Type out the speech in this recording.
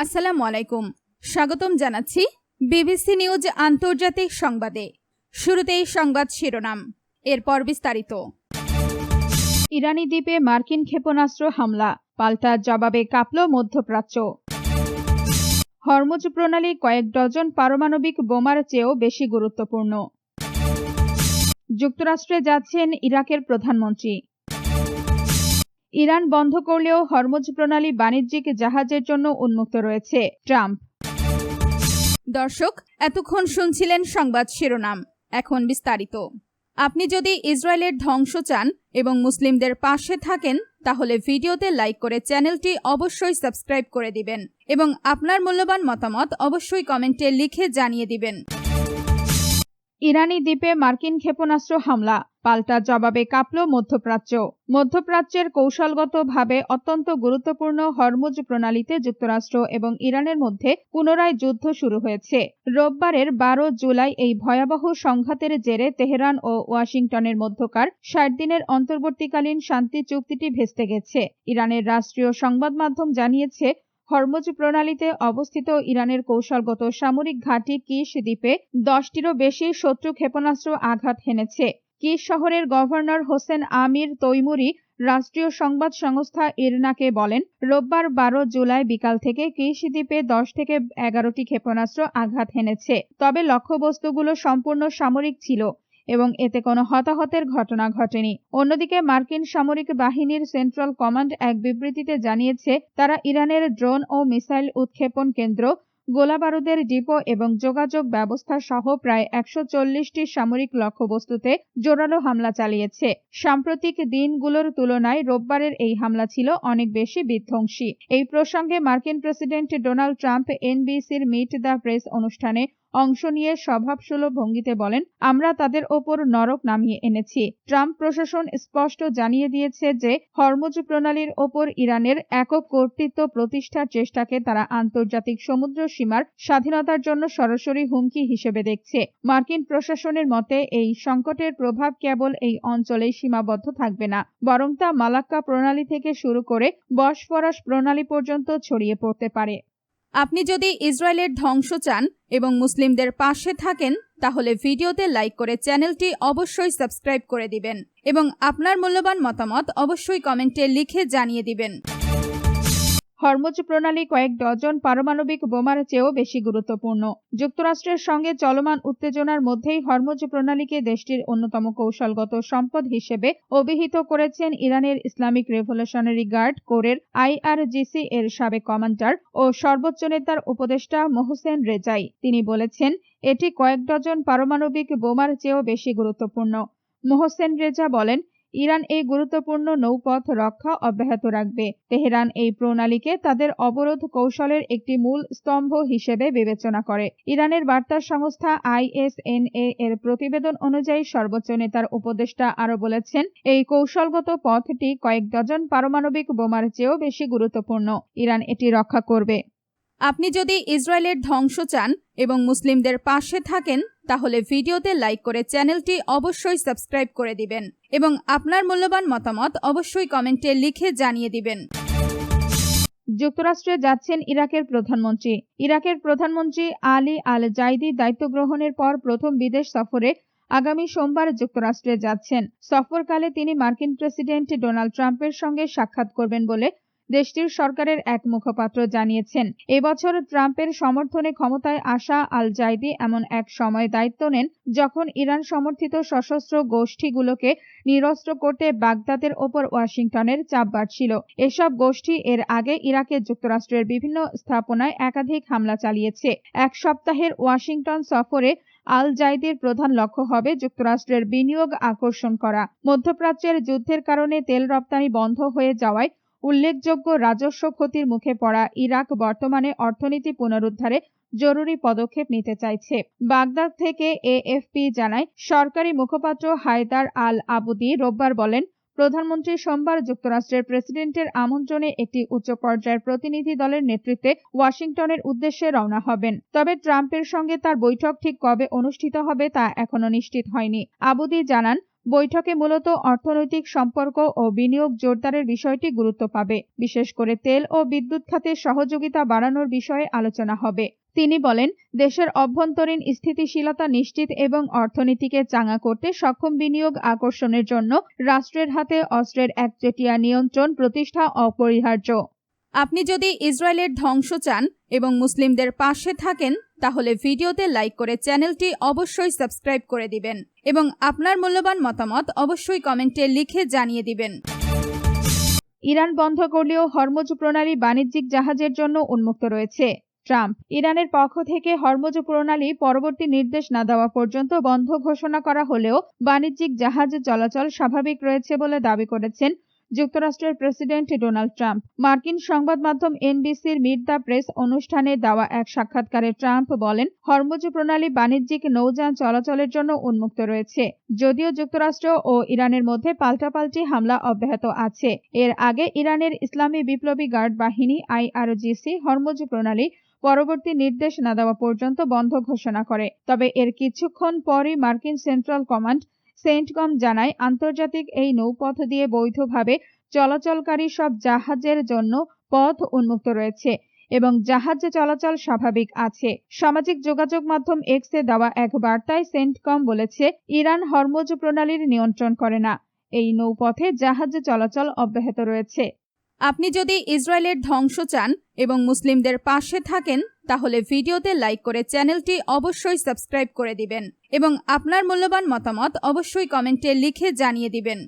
আসসালামু আলাইকুম। স্বাগতম জানাচ্ছি বিবিসি নিউজ আন্তর্জাতিক সংবাদে। শুরুতেই সংবাদ শিরোনাম, এরপর বিস্তারিত। ইরানি দ্বীপে মার্কিন ক্ষেপণাস্ত্র হামলা, পাল্টা জবাবে কাঁপল মধ্যপ্রাচ্য। হরমুজ প্রণালী কয়েক ডজন পারমাণবিক বোমার চেয়েও বেশি গুরুত্বপূর্ণ। যুক্তরাষ্ট্রে যাচ্ছেন ইরাকের প্রধানমন্ত্রী। ইরান বন্ধ করলেও হরমুজ প্রণালী বাণিজ্যিক জাহাজের জন্য উন্মুক্ত রয়েছে, ট্রাম্প। দর্শক, এতক্ষণ শুনছিলেন সংবাদ শিরোনাম, এখন বিস্তারিত। আপনি যদি ইসরায়েলের ধ্বংস চান এবং মুসলিমদের পাশে থাকেন, তাহলে ভিডিওতে লাইক করে চ্যানেলটি অবশ্যই সাবস্ক্রাইব করে দিবেন এবং আপনার মূল্যবান মতামত অবশ্যই কমেন্টে লিখে জানিয়ে দিবেন। ইরানি দ্বীপে মার্কিন ক্ষেপণাস্ত্র হামলা, পাল্টা জবাবে কাঁপল মধ্যপ্রাচ্য। মধ্যপ্রাচ্যের কৌশলগতভাবে অত্যন্ত গুরুত্বপূর্ণ হরমুজ প্রণালীতে যুক্তরাষ্ট্র এবং ইরানের মধ্যে পুনরায় যুদ্ধ শুরু হয়েছে। রোববারের 12 জুলাই এই ভয়াবহ সংঘাতের জেরে তেহরান ও ওয়াশিংটনের মধ্যকার 60 দিনের অন্তর্বর্তীকালীন শান্তি চুক্তিটি ভেস্তে গেছে। ইরানের রাষ্ট্রীয় সংবাদ মাধ্যম জানিয়েছে, হরমুজ প্রণালীতে অবস্থিত ইরানের কৌশলগত সামরিক ঘাঁটি কিশ দ্বীপে 10টিরও বেশি শত্রু ক্ষেপণাস্ত্র আঘাত হেনেছে। কিশ শহরের গভর্নর হোসেন আমির তৈমুরি রাষ্ট্রীয় সংবাদ সংস্থা ইরনাকে বলেন, রোববার 12 জুলাই বিকাল থেকে কিশ দ্বীপে 10 থেকে 11টি ক্ষেপণাস্ত্র আঘাত হেনেছে। তবে লক্ষ্যবস্তুগুলো সম্পূর্ণ সামরিক ছিল এবং এতে কোনো হতাহতের ঘটনা ঘটেনি। অন্যদিকে মার্কিন সামরিক বাহিনীর সেন্ট্রাল কমান্ড এক বিবৃতিতে জানিয়েছে, তারা ইরানের ড্রোন ও মিসাইল উৎক্ষেপণ কেন্দ্র, গোলাবারুদের ডিপো এবং যোগাযোগ ব্যবস্থা সহ প্রায় 140টি সামরিক লক্ষ্যবস্তুতে জোরালো হামলা চালিয়েছে। সাম্প্রতিক দিনগুলোর তুলনায় রোববারের এই হামলা ছিল অনেক বেশি বিধ্বংসী। এই প্রসঙ্গে মার্কিন প্রেসিডেন্ট ডোনাল্ড ট্রাম্প এনবিসির মিট দ্য প্রেস অনুষ্ঠানে অংশ নিয়ে স্বভাবসুলভ ভঙ্গিতে বলেন, আমরা তাদের ওপর নরক নামিয়ে এনেছি। ট্রাম্প প্রশাসন স্পষ্ট জানিয়ে দিয়েছে যে হরমুজ প্রণালীর ওপর ইরানের একক কর্তৃত্ব প্রতিষ্ঠার চেষ্টাকে তারা আন্তর্জাতিক সমুদ্র সীমার স্বাধীনতার জন্য সরাসরি হুমকি হিসেবে দেখছে। মার্কিন প্রশাসনের মতে, এই সংকটের প্রভাব কেবল এই অঞ্চলেই সীমাবদ্ধ থাকবে না, বরং তা মালাক্কা প্রণালী থেকে শুরু করে বসফরাস প্রণালী পর্যন্ত ছড়িয়ে পড়তে পারে। আপনি যদি ইসরায়েলের ধ্বংস চান এবং মুসলিমদের পাশে থাকেন, তাহলে ভিডিওতে লাইক করে চ্যানেলটি অবশ্যই সাবস্ক্রাইব করে দিবেন এবং আপনার মূল্যবান মতামত অবশ্যই কমেন্টে লিখে জানিয়ে দিবেন। হরমুজ প্রণালী কয়েক ডজন পারমাণবিক বোমার চেয়েও বেশি গুরুত্বপূর্ণ। যুক্তরাষ্ট্রের সঙ্গে চলমান উত্তেজনার মধ্যেই হরমুজ প্রণালীকে দেশটির অন্যতম কৌশলগত সম্পদ হিসেবে অভিহিত করেছেন ইরানের ইসলামিক রেভলিউশনারি গার্ড কোরের IRGC এর সাবেক কমান্ডার ও সর্বোচ্চ নেতার উপদেষ্টা মোহসেন রেজাই। তিনি বলেছেন, এটি কয়েক ডজন পারমাণবিক বোমার চেয়েও বেশি গুরুত্বপূর্ণ। মোহসেন রেজা বলেন, ইরান এই গুরুত্বপূর্ণ নৌপথ রক্ষা অব্যাহত রাখবে। তেহরান এই প্রণালীকে তাদের অবরোধ কৌশলের একটি মূল স্তম্ভ হিসেবে বিবেচনা করে। ইরানের বার্তা সংস্থা ISNA এর প্রতিবেদন অনুযায়ী সর্বোচ্চ নেতার উপদেষ্টা আরও বলেছেন, এই কৌশলগত পথটি কয়েক ডজন পারমাণবিক বোমার চেয়েও বেশি গুরুত্বপূর্ণ। ইরান এটি রক্ষা করবে। আপনি যদি ইসরায়েলের ধ্বংস চান এবং মুসলিমদের পাশে থাকেন, তাহলে ভিডিওতে লাইক করে চ্যানেলটি অবশ্যই সাবস্ক্রাইব করে দিবেন এবং আপনার মূল্যবান মতামত অবশ্যই কমেন্টে লিখে জানিয়ে দিবেন। যুক্তরাষ্ট্রে যাচ্ছেন ইরাকের প্রধানমন্ত্রী। ইরাকের প্রধানমন্ত্রী আলী আল জাইদি দায়িত্ব গ্রহণের পর প্রথম বিদেশ সফরে আগামী সোমবার যুক্তরাষ্ট্রে যাচ্ছেন। সফরকালে তিনি মার্কিন প্রেসিডেন্ট ডোনাল্ড ট্রাম্পের সঙ্গে সাক্ষাৎ করবেন বলে দেশটির সরকারের এক মুখপাত্র জানিয়েছেন। এবছর ট্রাম্পের সমর্থনে ক্ষমতায় আসা আল জাইদি এমন এক সময় দায়িত্ব নেন যখন ইরান সমর্থিত সশস্ত্র গোষ্ঠীগুলোকে নিরস্ত্র করতে বাগদাদের ওপর ওয়াশিংটনের চাপ বাড়ছিল। এসব গোষ্ঠী এর আগে ইরাকে যুক্তরাষ্ট্রের বিভিন্ন স্থাপনায় একাধিক হামলা চালিয়েছে। এক সপ্তাহের ওয়াশিংটন সফরে আল জাইদির প্রধান লক্ষ্য হবে যুক্তরাষ্ট্রের বিনিয়োগ আকর্ষণ করা। মধ্যপ্রাচ্যের যুদ্ধের কারণে তেল রপ্তানি বন্ধ হয়ে যাওয়ায় উল্লেখযোগ্য রাজস্ব ক্ষতির মুখে পড়া ইরাক বর্তমানে অর্থনীতি পুনরুদ্ধারে জরুরি পদক্ষেপ নিতে চাইছে। বাগদাদ থেকে AFP জানায়, সরকারি মুখপাত্র হায়দার আল আবুদি রোববার বলেন, প্রধানমন্ত্রী সোমবার যুক্তরাষ্ট্রের প্রেসিডেন্টের আমন্ত্রণে একটি উচ্চ পর্যায়ের প্রতিনিধি দলের নেতৃত্বে ওয়াশিংটনের উদ্দেশ্যে রওনা হবেন। তবে ট্রাম্পের সঙ্গে তার বৈঠক ঠিক কবে অনুষ্ঠিত হবে তা এখনো নিশ্চিত হয়নি। আবুদি জানান, বৈঠকে মূলত অর্থনৈতিক সম্পর্ক ও বিনিয়োগ জোরদারের বিষয়টি গুরুত্ব পাবে, বিশেষ করে তেল ও বিদ্যুৎ খাতে সহযোগিতা বাড়ানোর বিষয়ে আলোচনা হবে। তিনি বলেন, দেশের অভ্যন্তরীণ স্থিতিশীলতা নিশ্চিত এবং অর্থনীতিকে চাঙা করতে সক্ষম বিনিয়োগ আকর্ষণের জন্য রাষ্ট্রের হাতে অস্ত্রের একচেটিয়া নিয়ন্ত্রণ প্রতিষ্ঠা অপরিহার্য। আপনি যদি ইসরায়েলের ধ্বংস চান এবং মুসলিমদের পাশে থাকেন, তাহলে ভিডিওতে লাইক করে চ্যানেলটি অবশ্যই সাবস্ক্রাইব করে দিবেন এবং আপনার মূল্যবান মতামত অবশ্যই কমেন্টে লিখে জানিয়ে দিবেন। ইরান বন্ধ করলেও হরমুজ প্রণালী বাণিজ্যিক জাহাজের জন্য উন্মুক্ত রয়েছে। ট্রাম্প, ইরানের পক্ষ থেকে হরমুজ প্রণালী পরবর্তী নির্দেশ না দেওয়া পর্যন্ত বন্ধ ঘোষণা করা হলেও বাণিজ্যিক জাহাজ চলাচল স্বাভাবিক রয়েছে বলে দাবি করেছেন যুক্তরাষ্ট্রের প্রেসিডেন্ট ডোনাল্ড ট্রাম্প। মার্কিন সংবাদ মাধ্যম এনবিসির মিট দ্য প্রেস অনুষ্ঠানে দেওয়া এক সাক্ষাৎকারে ট্রাম্প বলেন, হরমুজ প্রণালী বাণিজ্যিক নৌযান চলাচলের জন্য উন্মুক্ত রয়েছে। যদিও যুক্তরাষ্ট্র ও ইরানের মধ্যে পাল্টাপাল্টি হামলা অব্যাহত আছে। এর আগে ইরানের ইসলামী বিপ্লবী গার্ড বাহিনী আইআরজিসি হরমুজ প্রণালী পরবর্তী নির্দেশ না দেওয়া পর্যন্ত বন্ধ ঘোষণা করে। তবে এর কিছুক্ষণ পরই মার্কিন সেন্ট্রাল কমান্ড সেন্টকম জানায়, আন্তর্জাতিক এই নৌপথ দিয়ে বৈধভাবে চলাচলকারী সব জাহাজের জন্য পথ উন্মুক্ত রয়েছে এবং জাহাজ চলাচল স্বাভাবিক আছে। সামাজিক যোগাযোগ মাধ্যম এক্সে দেওয়া এক বার্তায় সেন্টকম বলেছে, ইরান হরমুজ প্রণালীর নিয়ন্ত্রণ করে না। এই নৌপথে জাহাজ চলাচল অব্যাহত রয়েছে। আপনি যদি ইসরায়েলের ধ্বংস চান এবং মুসলিমদের পাশে থাকেন, তাহলে ভিডিওতে লাইক করে চ্যানেলটি অবশ্যই সাবস্ক্রাইব করে দিবেন এবং আপনার মূল্যবান মতামত অবশ্যই কমেন্টে লিখে জানিয়ে দিবেন।